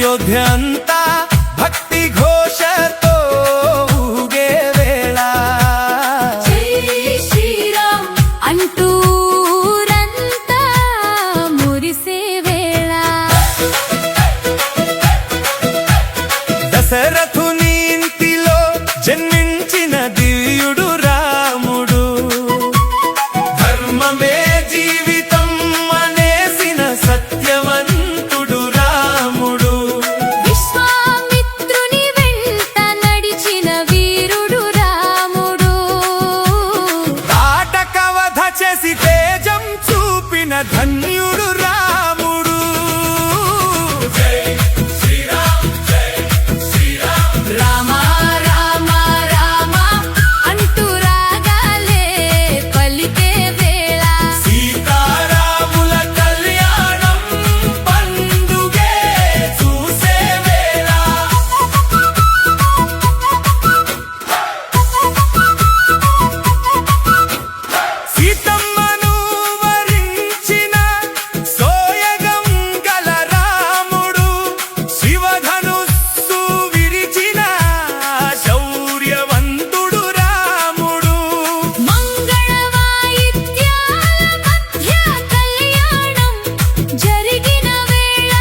అయోధ్యంతా భక్తి ఘోషతో ఊగే వేళ జై శ్రీరామ్ అంటూ ఊరంతా మురిసే వేళ దశరథుని ఇంటిలో జన్మించిన దివ్యుడు రాముడు ధర్మమే జీవితం అనేసిన సత్యవంతుడు రాముడు విశ్వామిత్రుని వెంట నడిచిన వీరుడు రాముడు తాటకవధ చేసి తేజం చూపిన ధన్యుడు రాముడు జై శ్రీరామ్ జై శ్రీరామ్ రామ రామ రామ అంటూ రాగాలే పలికే వేళ సీతారాముల కళ్యాణం పండుగే చూసే వేళ సీతమ్మను వరించిన సోయగం గల రాముడు శివధనుస్సు విరిచిన శౌర్యవంతుడు రాముడు మంగళ వాయిద్యాల మధ్య కళ్యాణం జరిగిన వేళ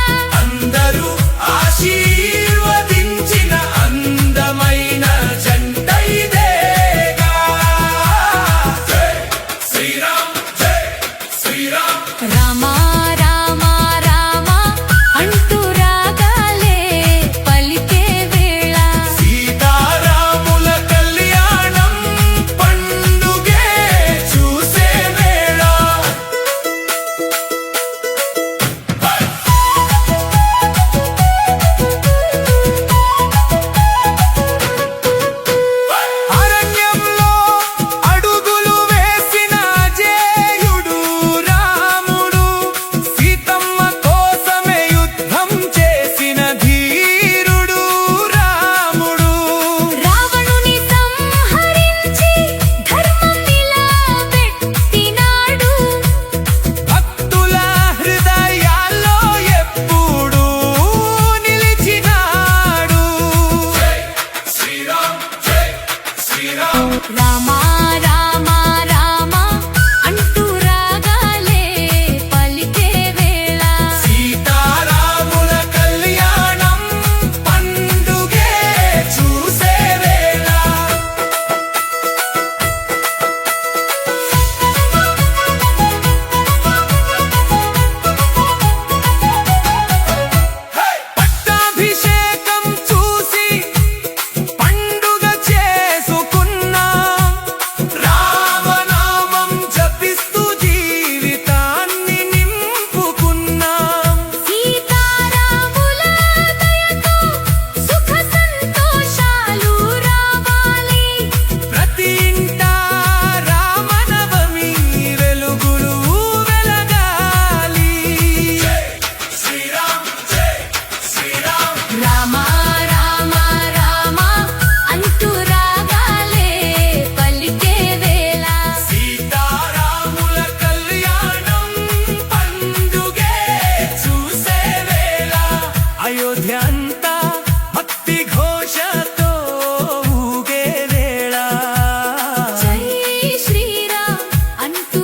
అందరూ ఆశీర్వదించిన అందమైన జంట ఇదేగా జై శ్రీరామ్ జై శ్రీరామ్ రామ రామ రామ అంటూ రాగాలే పలికే వేళ సీతారాముల కళ్యాణం పండుగే చూసే వేళ అరణ్యంలో అడుగులు వేసిన అజేయుడు రాముడు సీతమ్మ కోసమే యుద్ధం చేసిన ధీరుడు రాముడు రావణుని సంహరించి ధర్మం నిలబెట్టినాడు భక్తుల హృదయాల్లో ఎప్పుడూ నిలిచినాడు జై శ్రీరామ్ జై శ్రీరామ్ రామ రామ రామ అంటూ రాగాలే పలికే వేళ సీతారాముల కళ్యాణం పండుగే చూసే వేళ పట్టాభిషేకం చూసి పండుగ చేసుకున్నాం రామనామం జపిస్తూ జీవితాన్ని నింపుకున్నాం సీతారాముల దయతో సుఖ సంతోషాలు రావాలి ప్రతి ఇంట రామనవమి వెలుగులు వెలగాలి జై శ్రీరామ్ జై శ్రీరామ్ రామ రామ రామ అంటూ రాగాలే పలికే వేళ సీతారాముల కళ్యాణం పండుగే చూసే వేళ అయోధ్య అంతా భక్తి ఘోషతో ఊగే వేళ జై శ్రీరామ్ అంటూ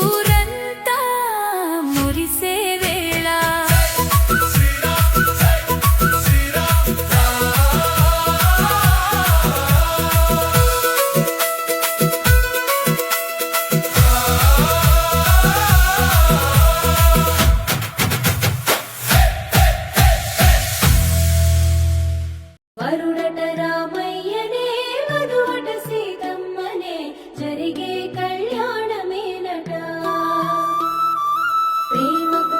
ఊరంతా మురిసే వేళ శ్రీరామ్ జై శ్రీరామ్ వరుడట రామయ్యనే వధువట సీతమ్మనే జరిగే కళ్యాణమేనట ప్రేమకు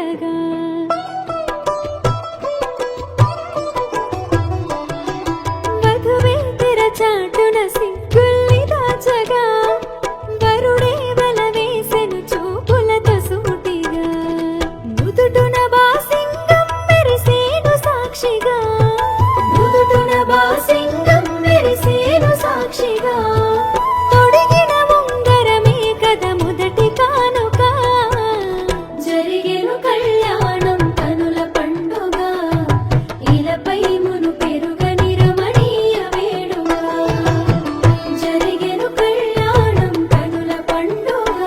పండగ వధువే తెరచాటున సిగ్గుల్ని దాచగా వరుడే వల వేసెను చూపులతో సూటిగా నుదుటున బాసింగం మెరిసేను సాక్షిగా నుదుటున బాసింగం మెరిసేను సాక్షిగా తొడిగిన ఉంగరమే కథ మొదటి కానుక జరిగెను కళ్యాణం కనుల పండుగ ఇలపై మును పెరుగని రమణీయ వేడుక జరిగెను కళ్యాణం కనుల పండుగ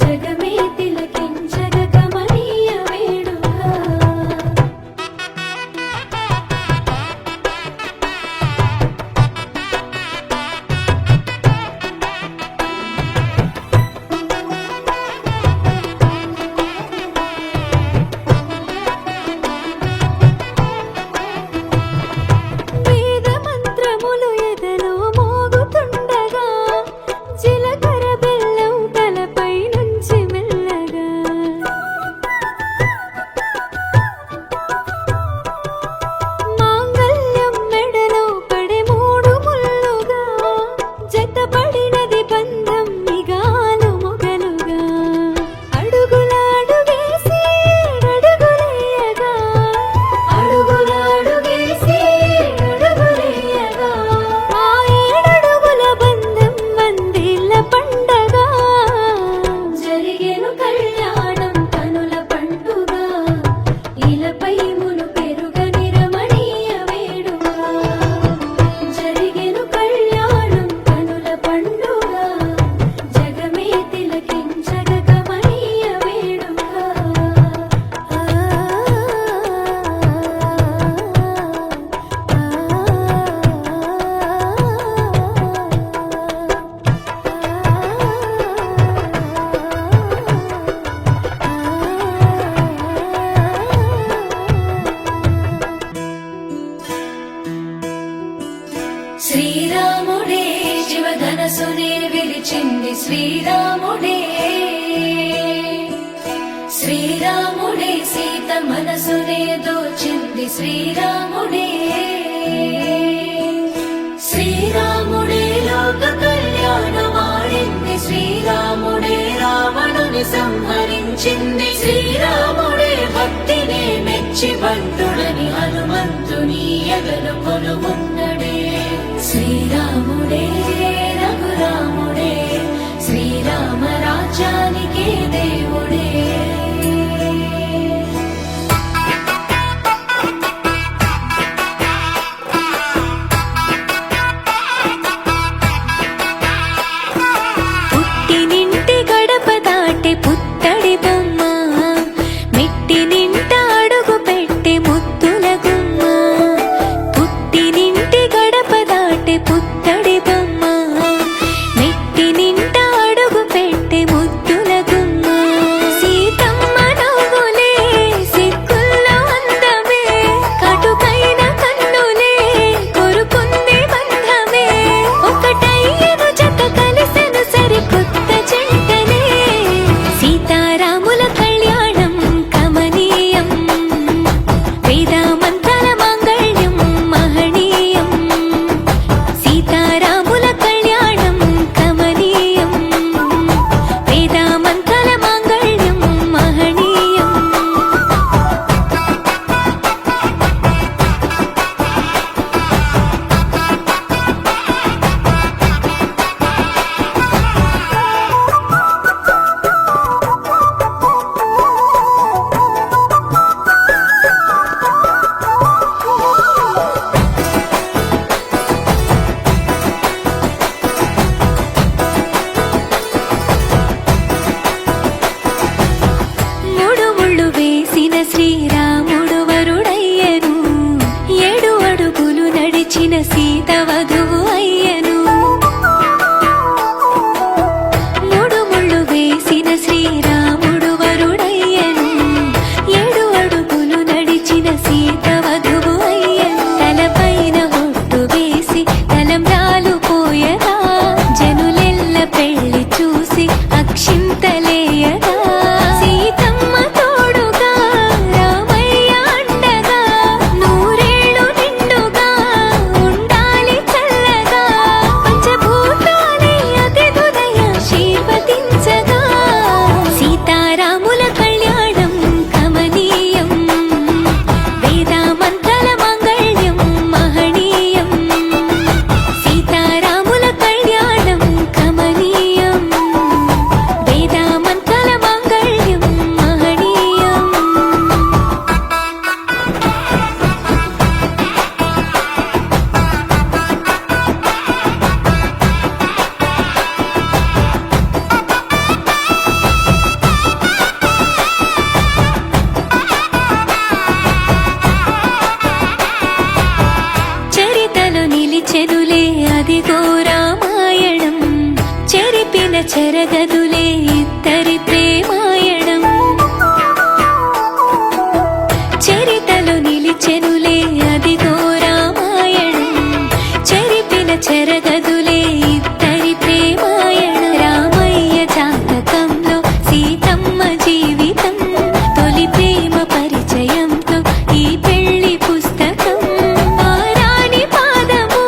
జగమే తిలకించగ కమనీయ వేడుక వేద మంత్రములు ఎదలో మోగుతుండగా జీలకర్ర బెల్లం తలపై నుంచి మెల్లగా మాంగళ్యం మెడలో పడే మూడు ముల్లుగా జతపడినది బంధం మిగాలు మొగలుగా అడుగుల అడుగేసి అడుగులేయగా అడుగుల అడుగేసి అడుగులేయగా ఆ ఏడడుగుల బంధం వందేళ్ల పండగ జరిగెను కళ్యాణం కనుల పండుగ ఇలపై మును పెరుగని రమణీయ వేడుక జరిగెను కళ్యాణం కనుల పండుగ జగమే తిలకించగ కమనీయ వేడుక శ్రీరాముడే శివధనసునే విరిచింది శ్రీరాముడే శ్రీరాముడే సీత మనసునే దోచింది శ్రీరాముడే శ్రీరాముడే లోక కళ్యాణమాడింది శ్రీరాముడే రావణుని సంహరించింది శ్రీరాముడే భక్తిని మెచ్చి బంటుడని హనుమంతుని ఎగలు కొలువున్నడే శ్రీరాముడే రఘురాముడే శ్రీరామ రాజ్యానికే దేవుడే పుట్టినింటి గడప దాటి పుత్తడి బొమ్మ మెట్టినింట అడుగు పెట్టి ముద్దుల గుమ్మ పుట్టినింటి గడప దాటి పుత్తడి బొమ్మ మెట్టినింట అడుగు పెట్టి ముద్దుల చెరగదులే ఇద్దరి ప్రేమాయణం చరితలు నిలిచెనులే అదిగో రామాయణం చెరిపిన చెరగదులే ఇద్దరి ప్రేమాయణం రామయ్య జాతకంలో సీతమ్మ జీవితం తొలి ప్రేమ పరిచయంతో ఈ పెళ్లి పుస్తకం ఆరాని పాదము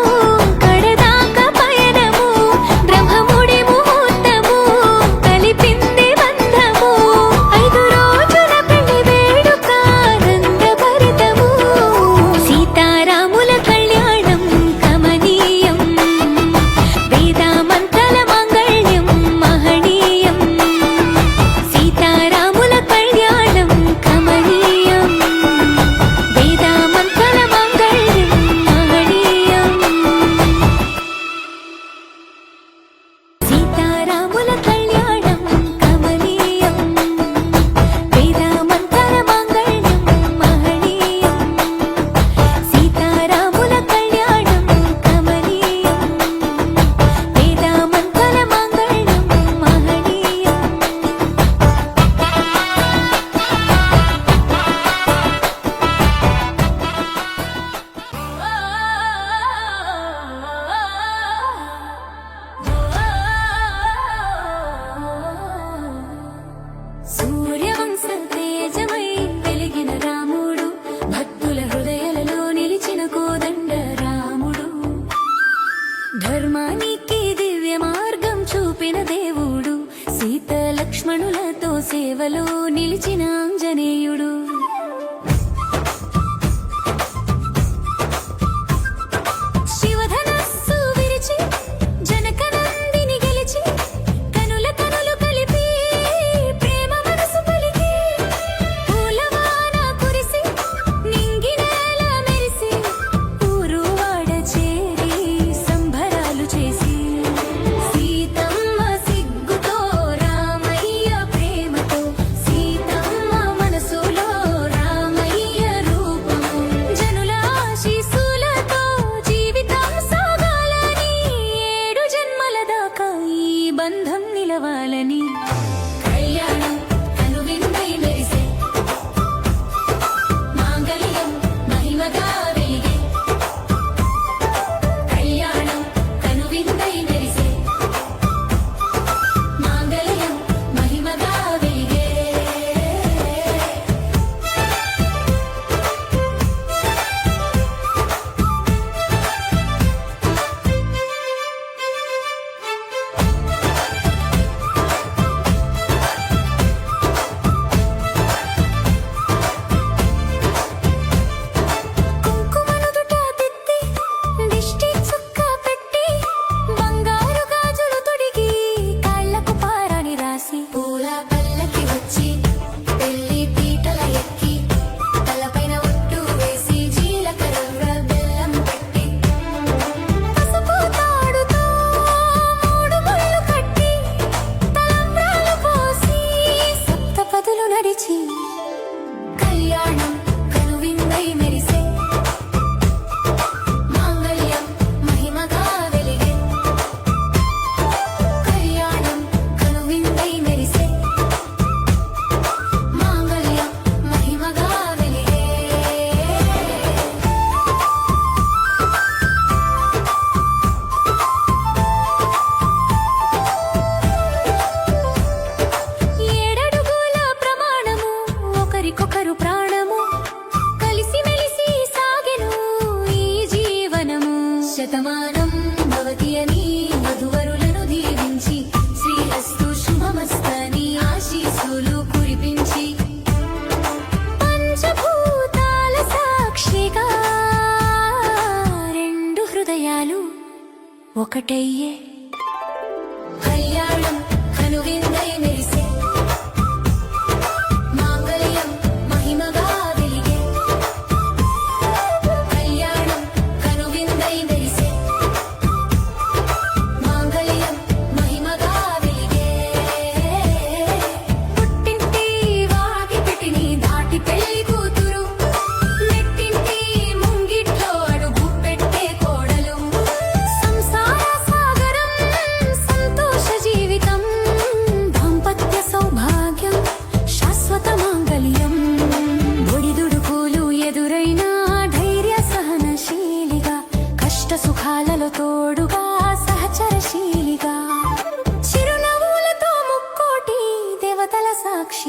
కడదాకా పయనము బ్రహ్మముడి ముహూర్తము కలిపింది బంధము 5 రోజుల పెళ్లి వేడుక ఆనందభరితము సీతారాముల కళ్యాణం కమనీయం వేదామంతల మాంగళ్యం మహనీయం సీతారాముల కళ్యాణం కమనీయం వేదామంతల మాంగళ్యం మహనీయం సీతారాముల కళ్యాణం కమనీయం వేదామంతల మాంగళ్యం మహనీయం సీతారాముల కళ్యాణం కమనీయం వేదామంతల మాంగళ్యం మహనీయం సూర్యవంశ తేజమై వెలిగిన రాముడు భక్తుల హృదయాలలో నిలిచిన కోదండ రాముడు ధర్మానికి దివ్య మార్గం చూపిన దేవుడు సీత లక్ష్మణులతో సేవలో నిలిచిన ఆంజనేయుడు శివధనస్సు విరిచి జనకనందిని గెలిచి కనుల కనులు కలిపి ప్రేమ మనసు పలికి పూలవాన కురిసి నింగి నేల మెరిసి ఊరు వాడ చేరి సంబరాలు చేసి సీతమ్మ సిగ్గుతో రామయ్య ప్రేమతో సీతమ్మ మనసులో రామయ్య రూపము జనుల ఆశీస్సులతో జీవితం సాగాలని 7 జన్మల దాకా ఈ బంధం నిలవాలని కళ్యాణం కనువిందై మెరిసే మాంగళ్యం మహిమగా వెలిగే కళ్యాణం కనువిందై మెరిసే మాంగళ్యం మహిమగా వెలిగే కుంకుమనుదుట తిత్తి దిష్టి చుక్క పెట్టి బంగారు గాజులు తొడిగి కాళ్ళకు పారాని రాసి పూల పల్లకి వచ్చి పెళ్లి పీటల ఎక్కి తలపైన ఒట్టు వేసి జీలకర్ర బెల్లం పెట్టి పసుపు తాడుతో 3 ముళ్ళు కట్టి తలంబ్రాలు పోసి సప్తపదులు నడిచి కళ్యాణం కనువిందై మెరిసే మాంగళ్యం మహిమగా వెలిగే కళ్యాణం కనువిందై మెరిసే మాంగళ్యం మహిమగా వెలిగే ఏడడుగుల ప్రమాణము ఒకరికొకరు ప్రాణము కలిసి మెలిసి సాగెను ఈ జీవనము శతమానం భవతి అని వధువరులను దీవించి శ్రీరస్తు శుభమస్తని ఆశీస్సులు కురిపించి పంచభూతాల సాక్షిగా 2 హృదయాలు ఒకటయ్యే కళ్యాణం కనువిందై మెరిసే మాంగళ్యం మహిమగా వెలిగే కళ్యాణం కనువిందై మెరిసే మాంగళ్యం మహిమగా వెలిగే పుట్టింటి వాకిటిని దాటి పెళ్లి కూతురు మెట్టింటి ముంగిట్లో అడుగు పెట్టే కోడలు సంసార సాగరం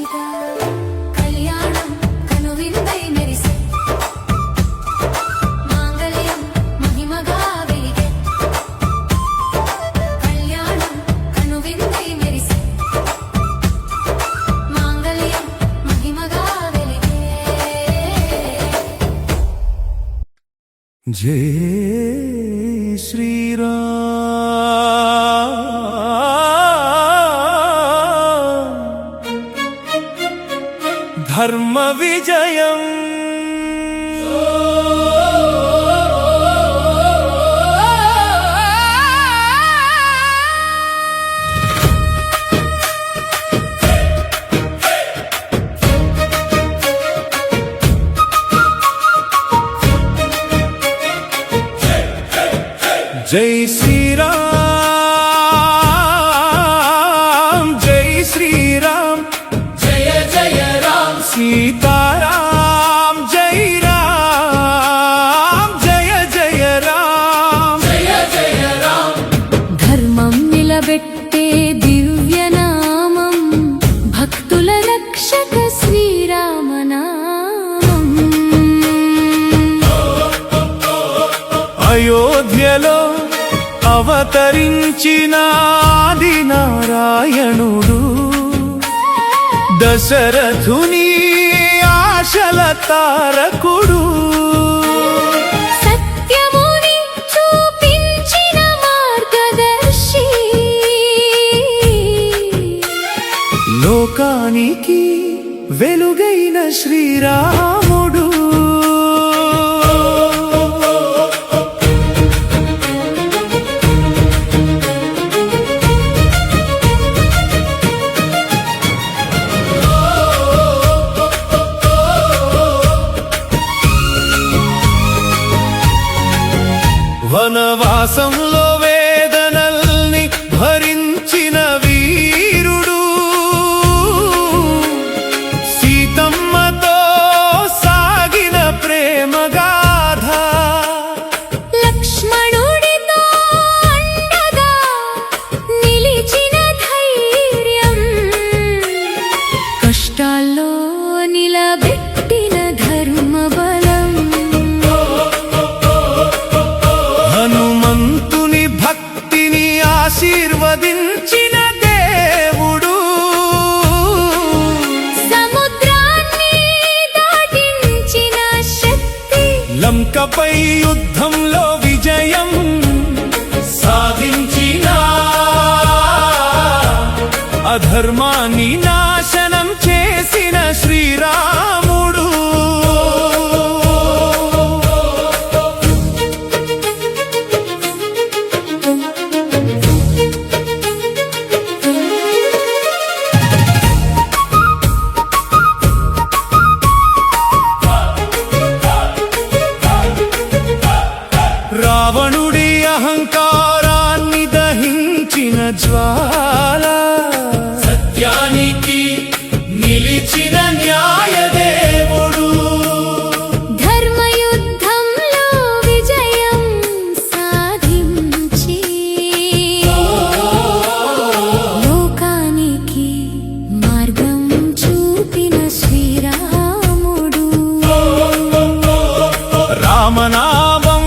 సాక్షిగా కళ్యాణం కనువిందై మెరిసే మాంగళ్యం మహిమగా వెలిగే కళ్యాణం కనువిందై మెరిసే మాంగళ్యం మహిమగా వెలిగే జై శ్రీరామ్ ధర్మ విజయం జై శ్రీరామ్ జై శ్రీరామ్ జయ జయ రామ్ సీతారామ్ జై రామ్ జయ జయ రామ్ జయ జయ రామ్ ధర్మం నిలబెట్టే దివ్యనామం భక్తుల రక్షక శ్రీరామనామం అయోధ్యలో అవతరించిన ఆది నారాయణుడు దశరథుని ఆశల తారకుడు సత్యముని చూపించిన మార్గదర్శి లోకానికి వెలుగైన శ్రీరాముడు వనవాసంలో వేదనల్ని భరించిన వీరుడు సీతమ్మతో సాగిన ప్రేమగాథ లక్ష్మణుడితో అండగా నిలిచిన ధైర్యం కష్టాల్లో నిలబెట్టిన ధర్మ బలం హనుమంతుని భక్తిని ఆశీర్వదించిన దేవుడు సముద్రాన్ని దాటించిన శక్తి లంకపై యుద్ధంలో విజయం సాధించిన అధర్మాన్ని నాశనం చేసిన శ్రీరాముడు రావణుడి అహంకారాన్ని దహించిన జ్వాల సత్యానికి నిలిచిన న్యాయదేవుడు ధర్మయుద్ధంలో విజయం సాధించి లోకానికి మార్గం చూపిన శ్రీరాముడు రామనామం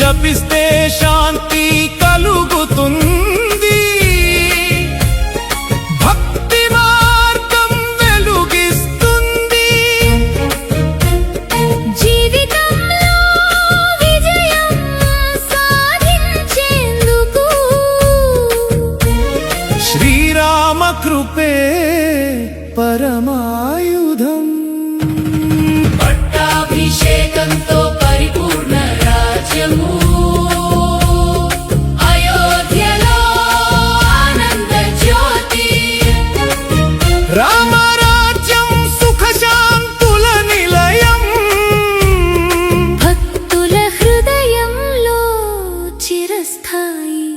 జపిస్తే శాంతి కలుగుతుంది భక్తి మార్గం వెలుగిస్తుంది జీవితంలో విజయం సాధించేందుకు శ్రీరామ కృపే పరమాయుధం పట్టాభిషేకంతో పరిపూర్ణ రాజ్యము అయోధ్యలో ఆనంద జ్యోతి రామరాజ్యం సుఖశాంతుల నిలయం భక్తుల హృదయంలో చిరస్థాయి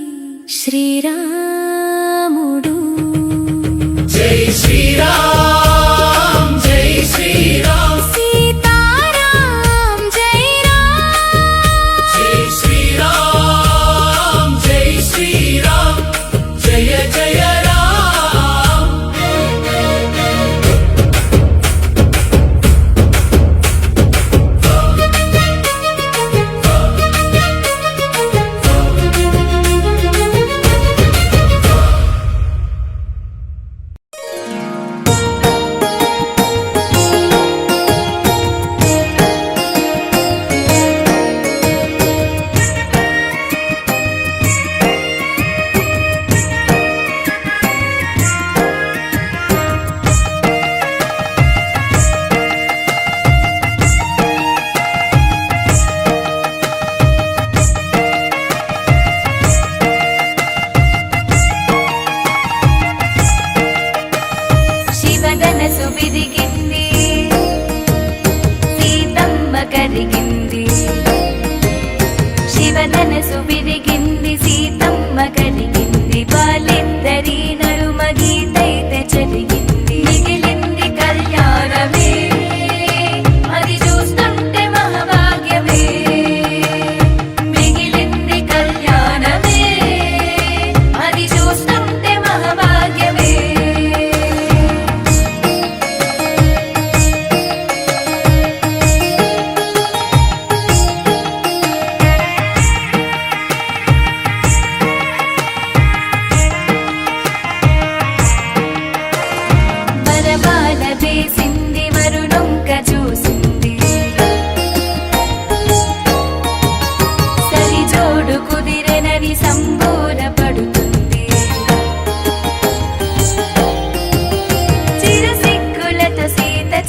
శ్రీరాముడు జై శ్రీరామ్ జై శ్రీరామ్ సీతారాం జై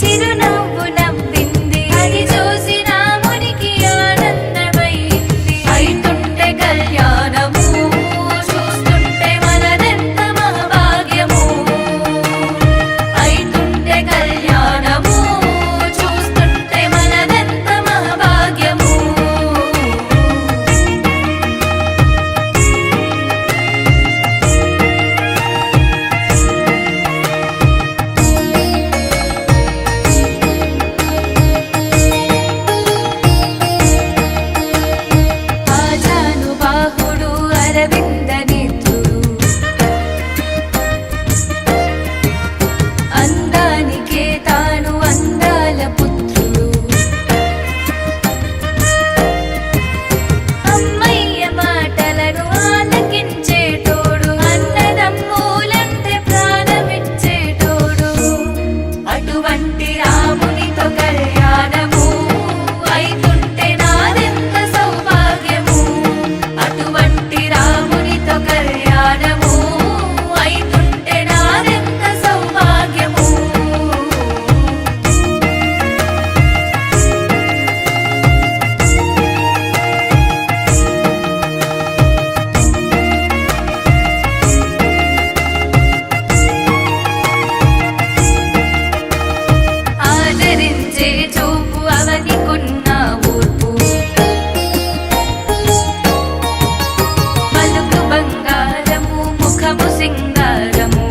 చిరునవ్వు నవ్వింది అది చూసి నా మునికి ఆనందమైంది అయితుంటే కళ్యాణము చూస్తుంటే మనదెంత మహాభాగ్యము అయితుంటే కళ్యాణము చూస్తుంటే మనదెంత మహాభాగ్యము ఆజానుబాహుడు అరవింద నేత్రుడు అందానికే తాను అందాల పుత్రుడు అమ్మయ్య మాటలను ఆలకించేటోడు అన్నదమ్ములంటే ప్రాణమిచ్చేటోడు అటువంటి రామునితో కళ్యాణము అయితుంటే నాదెంత సౌభాగ్యము అటువంటి రామునితో కళ్యాణము అయితుంటే నాదెంత సౌభాగ్యము ఆదరించే చూపు అవనికున్న ఊర్పు పలుకు బంగారము ముఖము సింగారము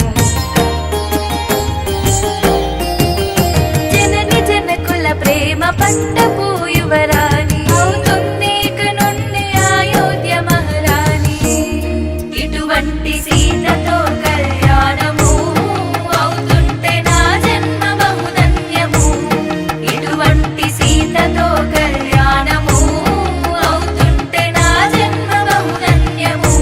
జనని జనకుల ప్రేమ పంటపు యువరాణి అవుతుంది ఇక నుండి అయోధ్య మహారాణి ఇటువంటి సీతతో కళ్యాణము అవుతుంటే నా జన్మ బహుధన్యము ఇటువంటి సీతతో కళ్యాణము అవుతుంటే నా జన్మ బహుధన్యము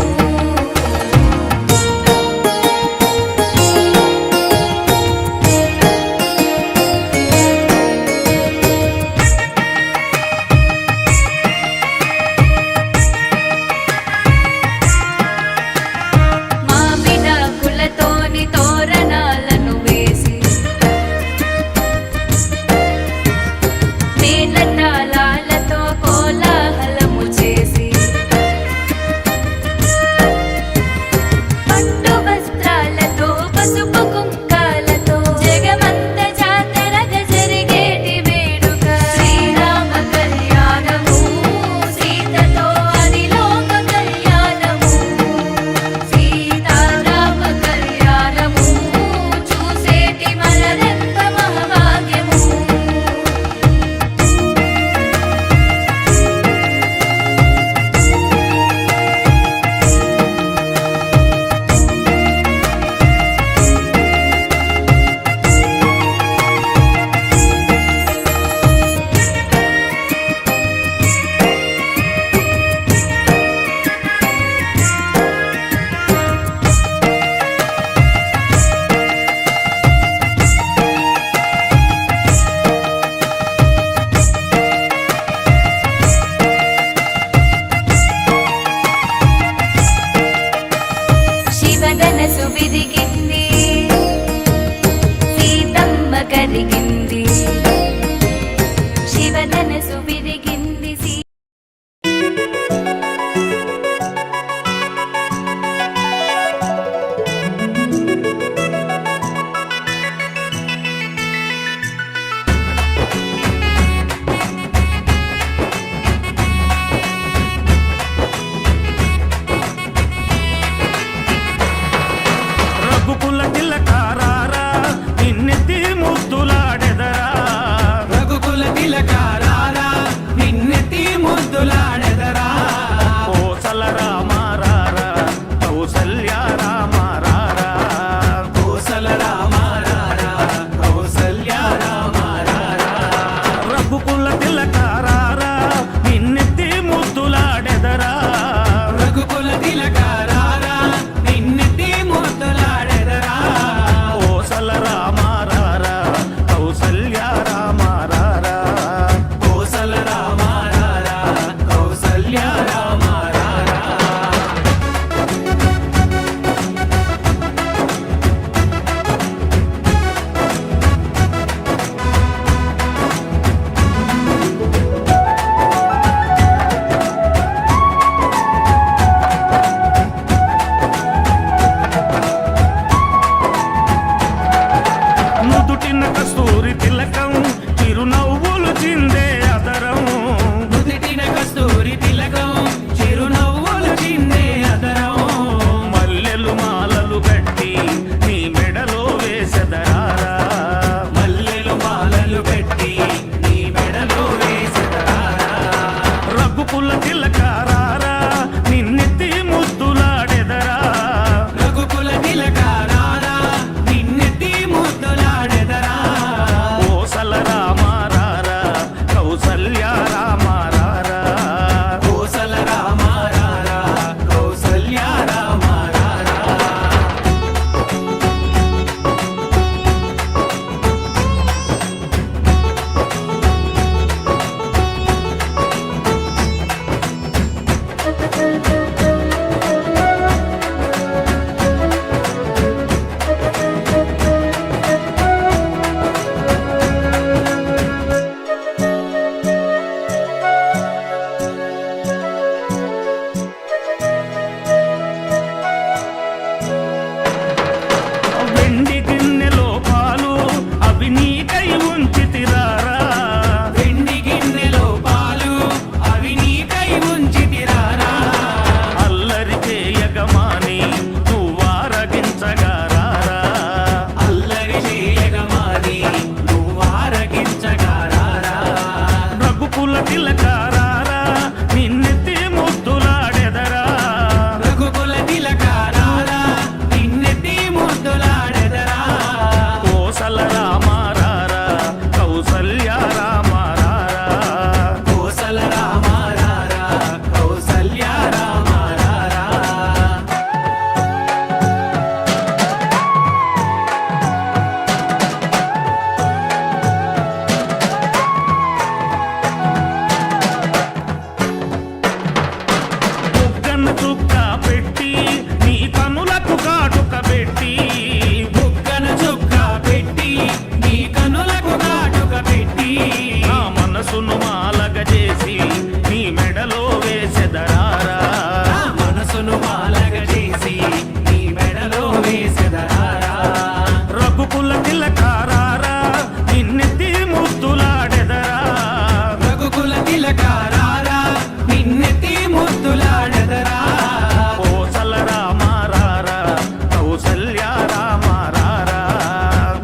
కస్తూరి తిలకం చిరునవ్వులు చిందే అదరం నుదిటిన కస్తూరి తిలకం చిరునవ్వులు చిందే అదరం మల్లెలు మాలలు కట్టి నీ మెడలో వేసెదరారా మల్లెలు మాలలు పెట్టి నీ మెడలో వేసెదరారా రఘుకుల తిలకారారా నిన్నెత్తి ముద్దులాడెదరా రఘుకుల తిలకారారా నిన్నెత్తి ముద్దులాడెదరా కోసల రామారారా కౌసల్య రామారారా కోసల రామారారా కౌసల్య రామారారా వెండి గిన్నెలో పాలు అవి నీకై ఉంచితిరారా వెండి గిన్నెలో పాలు అవి నీకై ఉంచితిరారా అల్లరి చేయగమాని నువ్వారగించగారారా అల్లరి చేయగమాని నువ్వారగించగారారా రఘుకుల తిలకారారా నిన్నెత్తి ముద్దులాడెదరా రఘుకుల తిలకారారా నిన్నెత్తి ముద్దులాడెదరా కోసల రామారారా కౌసల్య రామారారా కోసల రామారారా కౌసల్య రామారారా బుగ్గన చుక్క పెట్టి నీ కనులకు కాటుక పెట్టి బుగ్గన చుక్క పెట్టి నీ కనులకు కాటుక పెట్టి నా మనసును మాలగ చేసి నీ మెడలో వేసెదరారా నా మనసును మాలగ చేసి నీ మెడలో వేసెదరారా రఘుకుల తిలకారారా నిన్నెత్తి ముద్దులాడెదరా రఘుకుల తిలకారారా నిన్నెత్తి ముద్దులాడెదరా కోసల రామారారా కౌసల్య రామారారా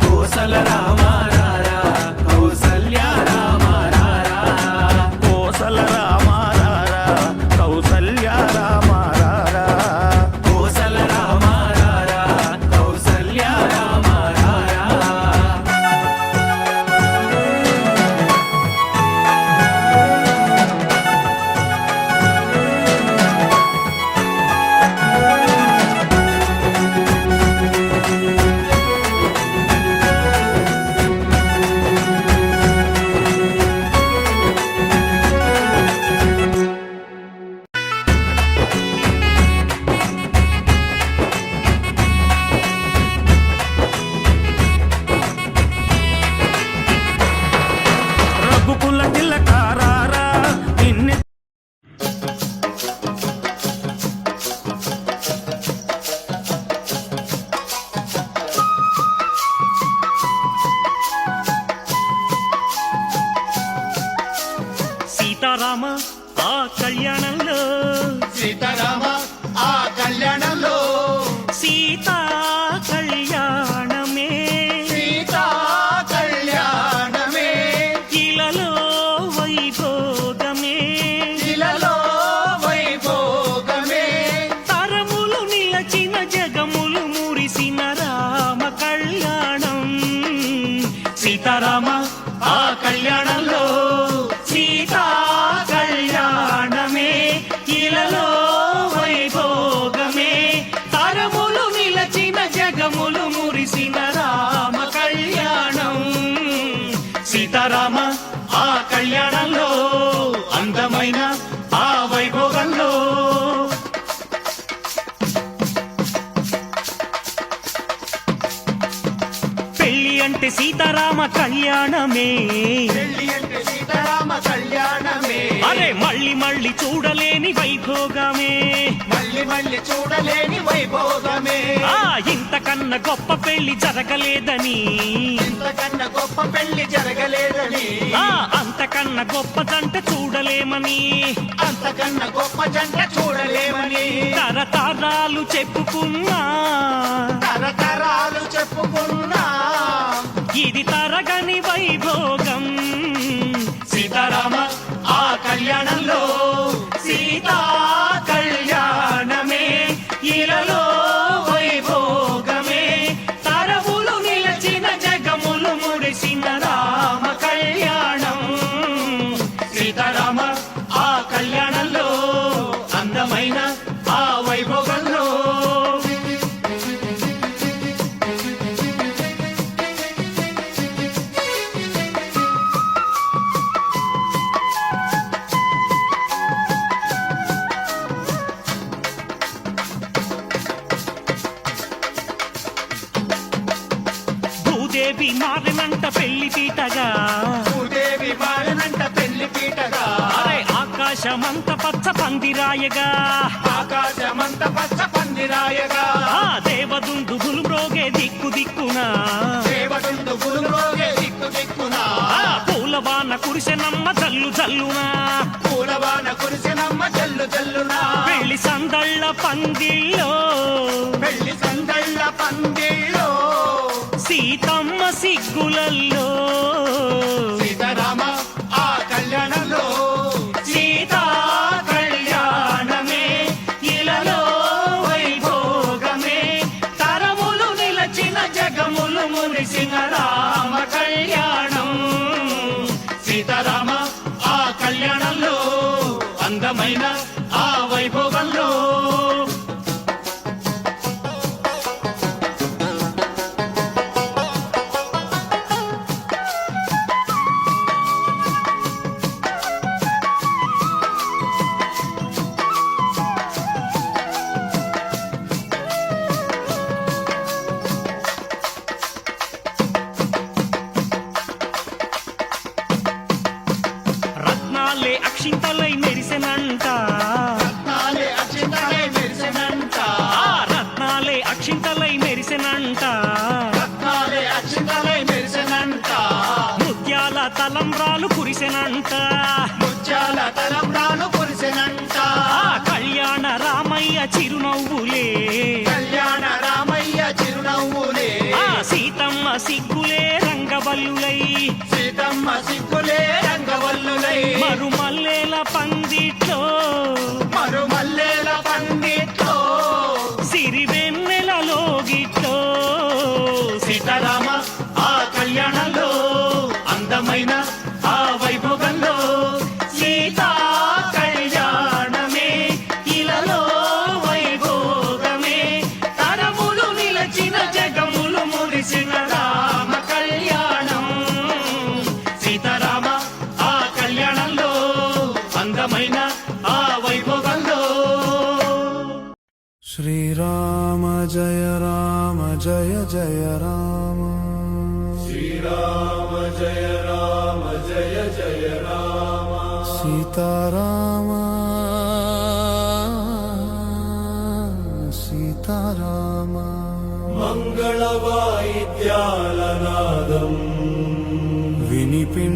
కోసల రామారారా కౌసల్య రామారారా కోసల రామారారా కౌసల్య రామారారా కోసల రామారారా కౌసల్య రామారారా రఘుకుల తిలకారారా నిన్నె సీతారామ ఆ కళ్యాణంలో సీతారామ ఆ కళ్యాణంలో సీతా కళ్యాణమే సీతా కళ్యాణమే ఇలలో వైభోగమే ఇలలో వైభోగమే తరములు నిలచిన జగములు మురిసిన రామ కళ్యాణం సీతారామ ఆ కళ్యాణంలో సీతా కళ్యాణమే ఇలలో వైభోగమే తరములు నిలచిన జగములు మురిసిన రామ కళ్యాణం సీతారామ ఆ కళ్యాణంలో అందమైన ఆ వైభోగంలో పెళ్లి అంటే సీతారామ కళ్యాణమే పెళ్లి అంటే సీతారామ కళ్యాణమే అరే మళ్ళీ మళ్ళీ చూడలేని వైభోగమే మళ్ళీ మళ్ళీ చూడలేని వైభోగమే ఇంతకన్నా ఇంతకన్నా గొప్ప పెళ్లి జరగలేదని, ఇంతకన్నా గొప్ప పెళ్లి జరగలేదని, అంతకన్నా గొప్ప జంట చూడలేమని, అంతకన్నా గొప్ప జంట చూడలేమని తరతరాలు చెప్పుకున్నా, తరతరాలు చెప్పుకున్నా ఇది తరగని వైభోగం. సీతారామ ఆ కళ్యాణంలో సీతా కళ్యాణమే ఇలలో వైభోగమే, తరములు నిలచిన జగములు మురిసిన రామ కళ్యాణం. సీతారామ ఆ కళ్యాణంలో అందమైన ఆ వైభోగంలో భూదేవి మారినంట పెళ్లి పీటగా, భూదేవి మారనంట పెళ్లి పీటగా, అరే ఆకాశమంత పచ్చ పందిరాయగా, ఆకాశమంత పచ్చ పందిరాయగా, ఆ దేవదుందుగులు మ్రోగే దిక్కు దిక్కునా, దేవదుందు గురురోగే దిక్కు దిక్కునా, ఆ పూలవాన కురిసెనమ్మ జల్లు జల్లునా, పూలవాన కురిసినమ్మ జల్లు జల్లునా, పెళ్లి సందళ్ళ పందిళ్ళో పెళ్లి సందళ్ళ పందిళ్ళో సీతమ్మ సిగ్గులల్లో, సీతారామ ఆ కళ్యాణంలో సీతా కళ్యాణమే ఇలలో వైభోగమే, తరములు నిలచిన జగములు మురిసిన రామ కళ్యాణం. సీతారామ ఆ కళ్యాణంలో అందమైన ఆ వైభోగంలో రత్నాలే అక్షింతలై మెరిసెనంట, రత్నాలే అక్షింతలై మెరిసెనంట, ఆ రత్నాలే అక్షింతలై మెరిసెనంట, రత్నాలే అక్షింతలై మెరిసెనంట, ముత్యాల తలంబ్రాలు కురిసెనంట, ముత్యాల తలంబ్రాలు కురిసెనంట, ఆ కళ్యాణ రామయ్య చిరునవ్వులే, కళ్యాణ రామయ్య చిరునవ్వులే, ఆ సీతమ్మ సిగ్గులే రంగవల్లులై, సీతమ్మ సిగ్గులే రంగవల్లులై, మరుమల్లేల పందిట్లో మరుమల్లేల పండిట్లో సిరివెన్నెలలో గిట్లో, సీతారామ ఆ కళ్యాణంలో అందమైన ఆ వైభోగంలో సీతా కళ్యాణమే ఇలలో వైభోగమే, తరములు నిలచిన జగములు మురిసిన రామ కళ్యాణం. సీతారామ ఆ కళ్యాణంలో అందమైన ఆ వైభోగంలో శ్రీరామ జయ రామ జయ జయ రామ, శ్రీరామ జయ రామ జయ జయ రామ, సీతారామ సీతారామ, మంగళ వాయిద్యాల నాదం వినిపించెనయ్యా.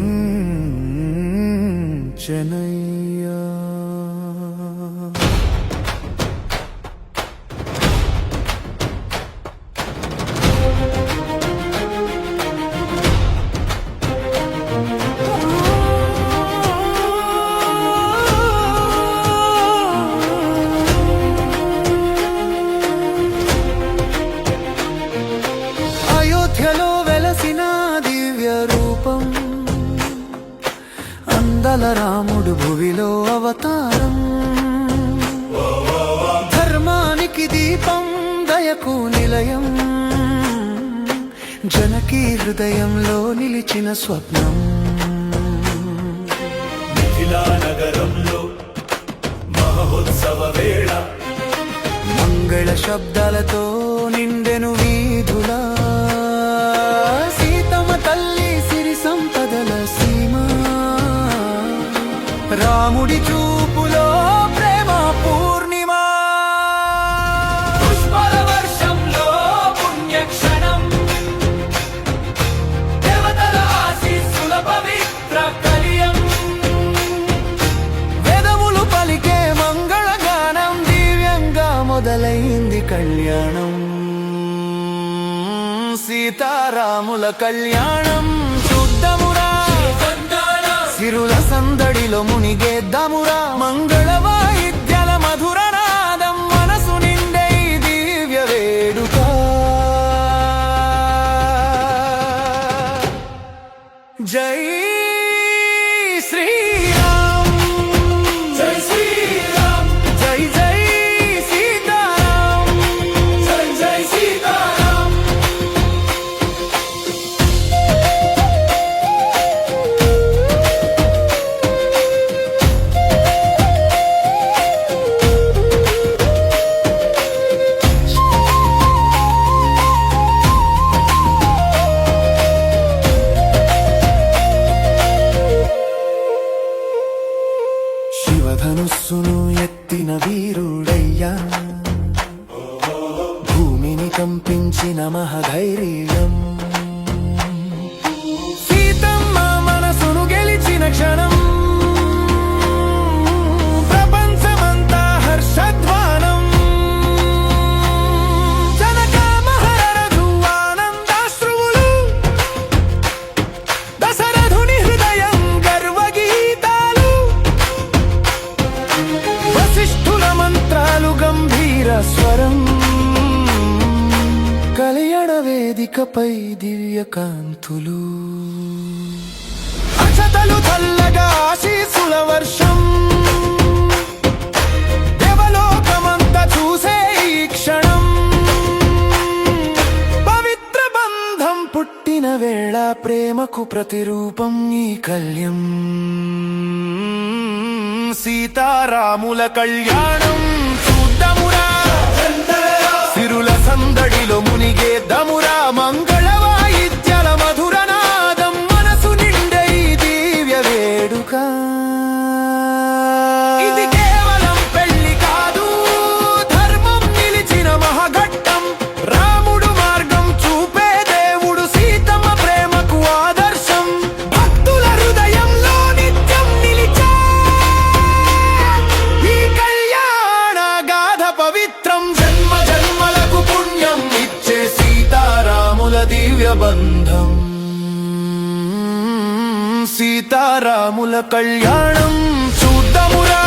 అయోధ్యలో వెలసిన దివ్య రూపం, అందల రాముడు భువిలో అవతారం, ధర్మానికి దీపం దయకు నిలయం, జనకీ హృదయంలో నిలిచిన స్వప్నం. మిథిలా నగరంలో మహోత్సవ వేళ, మంగళ శబ్దాలతో నిండెను వీధులా, సీతమ్మ తల్లి సిరి సంపదల సీమ, రాముడి చూపులో ప్రేమ పూర్ణిమ. పుష్పల వర్షంలో పుణ్య సీతారాముల కళ్యాణం చూద్దామురా సిరుల సందడిలో మునిగేద్దామురా మంగళ వాయిద్యాల మధుర నాదం మనసు నిండే ఈ దివ్య వేడుక జై శ్రీరామ్ జై శ్రీరామ్ జై జై సీతారాం జై జై సీతారాం శివధనుస్సును ఎత్తిన వీరుడయ్యా భూమిని కంపించిన మహధైర్యం సీతమ్మ మనసును గెలిచిన క్షణం ప్రపంచమంతా హర్షధ్వానం జనక మహారాజు ఆనందాశ్రువులు దశరథుని హృదయం గర్వగీతాలు వశిష్ఠుల మంత్రాలు గంభీర స్వరం కళ్యాణ వేదికపై దివ్య కాంతులు అక్షతలు చల్లగా ఆశీసుల వర్షం దేవలోకమంతా చూసే ఈ క్షణం పవిత్ర బంధం పుట్టిన వేళ ప్రేమకు ప్రతిరూపం ఈ కళ్యం సీతారాముల కళ్యాణం చూద్దామురా సిరుల సందడిలో మునిగేద్దామురా మంగళ వాయిద్యాల మధుర నాదం మనసు నిండే ఈ దివ్య వేడుక ఇది కేవలం పెళ్లి కాదు ధర్మం నిలిచిన మహాఘట్టం రాముడు మార్గం చూపే దేవుడు సీతమ్మ ప్రేమకు ఆదర్శం భక్తుల హృదయంలో నిత్యం నిలిచే ఈ కళ్యాణ గాథ పవిత్రం జన్మ జన్మలకు పుణ్యం ఇచ్చే సీతారాముల దివ్య బంధం సీతారాముల కళ్యాణం చూద్దామురా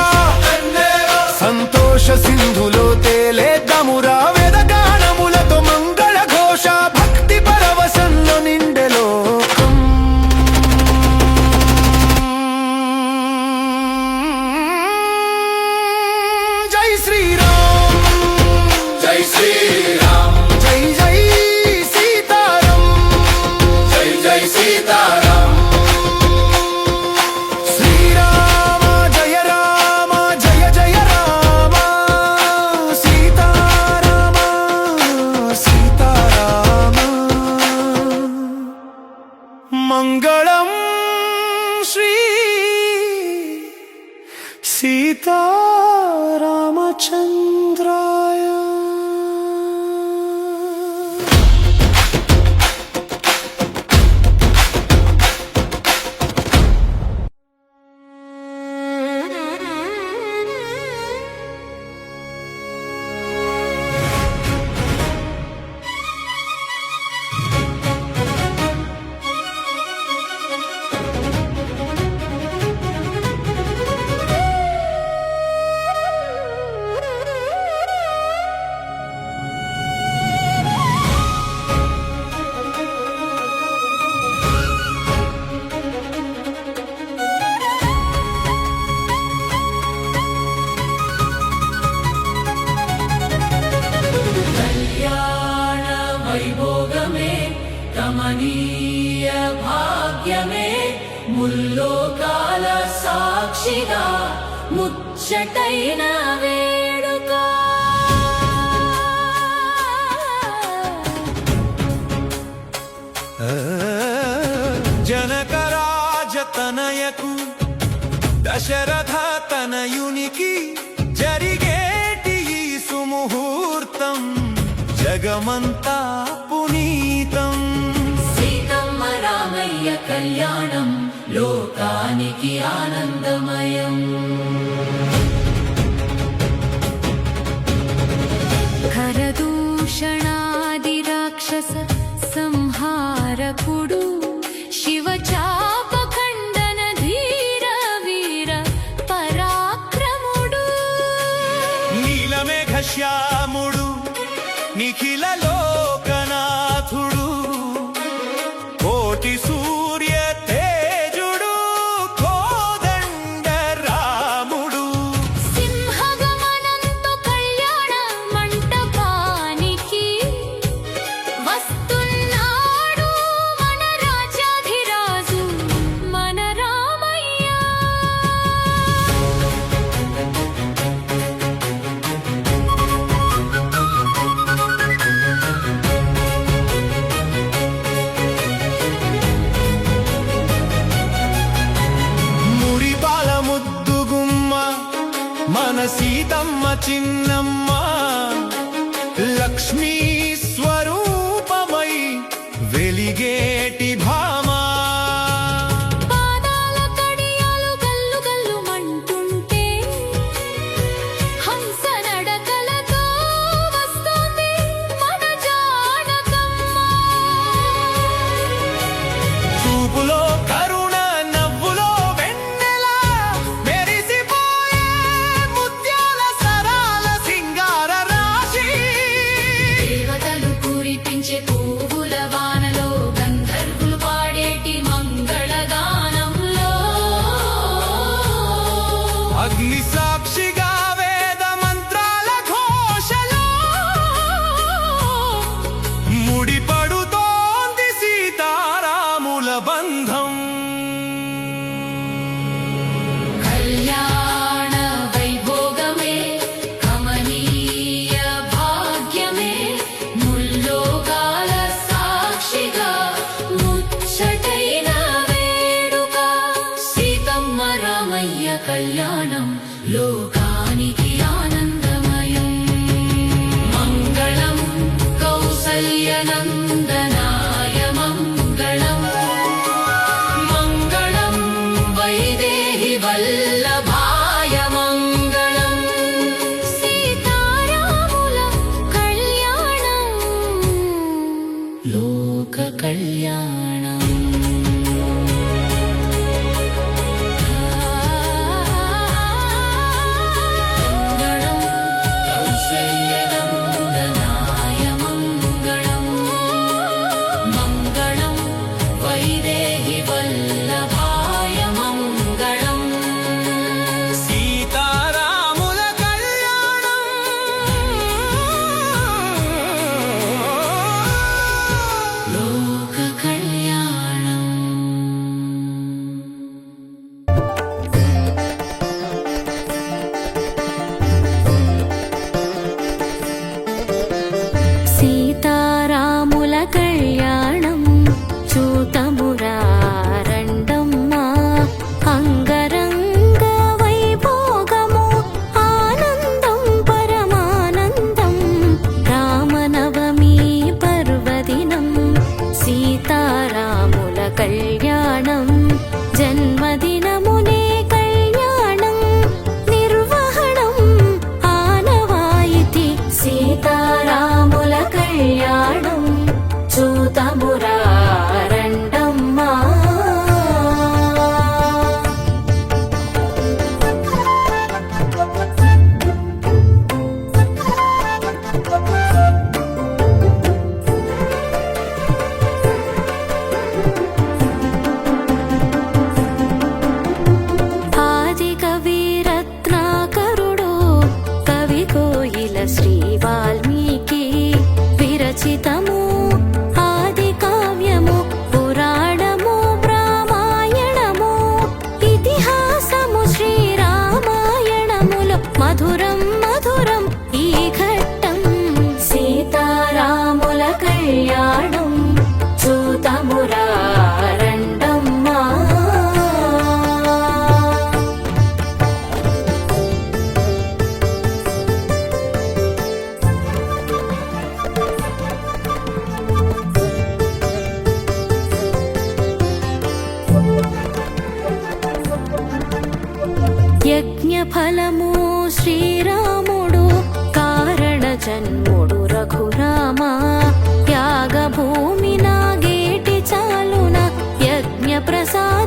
సంతోష సింధులో తేలేద్దామురా వేదగానములతో మంగళ ఘోష భక్తి పరవశంలో నిండే లోకం జై శ్రీరామ్ జై శ్రీరామ్ జై జై సీతారాం జై జై సీతారాం శ్రీరామ జయ రామ జయ జయ రామ సీతారామ సీతారామ మంగళం శ్రీ సీతారామచంద్రాయ కళ్యాణ వైభోగమే కమనీయ భాగ్యమే ముల్లోకాల సాక్షిగా ముచ్చటైన వేడుక జనకరాజతనయకు దశరథ తనయునికి జరిగేటి ఈ సుముహూర్తం జగమంతా పునీతం సీతమ్మ రామయ్య కళ్యాణం లోకానికి ఆనందమయం खरदूषणादिराक्षस संहार తారకుడు శివచాప ఖండన ధీర వీర పరాక్రముడు నీలమేఘ శ్యాముడు నిఖిల లోకనాథుడు కోటి సూర్య తేజుడు కోదండ రాముడు సింహగమనంతో కళ్యాణ మంటపానికి వస్తున్నాడు మన రాజాధిరాజు మన రామయ్య మురిపాల ముద్దుగుమ్మ మన సీతమ్మ చిన్నమ్మ లక్ష్మీ స్వరూపమై వెలిగేటి భామా పాదాల కడియాలు గల్లు గల్లు మంటుంటే హంస నడకలతో వస్తుంది మన జానకమ్మ చూపులో కరుణ నవ్వులో వెన్నెల మెరిసిపోయే ముత్యాల సరాల సింగార రాశి దేవతలు కురిపించే పువ్వుల వానలో గంధర్వులు పాడేటి మంగళగానంలో అగ్ని సాక్షిగా వేద మంత్రాల ఘోషలో ముడిపడుతోంది సీతారాముల బంధం కళ్యాణ వైభోగమే కమనీయ భాగ్యమే ముల్లోకాల సాక్షిగా ముచ్చటైన వేడుక సీతమ్మ రామయ్య కళ్యాణం లోకానికి ఆనందమయం మంగళం కౌసల్యనందనాయ మంగళం మంగళం వైదేహి వల్లభాయ మంగళం సీతారాముల కళ్యాణం లోక కళ్యాణం మంగళం కౌసల్యనందనాయ మంగళం మంగళం వైదేహి వల్లభాయ మంగళం సీతారాముల కళ్యాణం లోక కళ్యాణం సీతారాముల కళ్యాణం చూతమురారండమ్మా అంగరంగ వైభోగము ఆనందం పరమానందం రామనవమి పర్వదినం సీతారాముల కళ్యాణం జన్మదినమునే కళ్యాణం నిర్వహణం ఆనవాయితీ సీతారాముల కళ్యాణం చూతమురారండమ్మా ఆది కవి రత్నాకరుడు కవి కోయిల శ్రీ వాల్మీకి విరచితము ఆది కావ్యము పురాణము రామాయణము ఇతిహాసము శ్రీరామాయణములో మధురం మధురం ఈ ఘట్టం సీతారాముల కళ్యాణం చూతమురారండమ్మా యజ్ఞఫలము శ్రీరాముడు కారణ జన్ముడు రఘురామ యాగభూమి నాగేటి చాలున యజ్ఞ ప్రసాద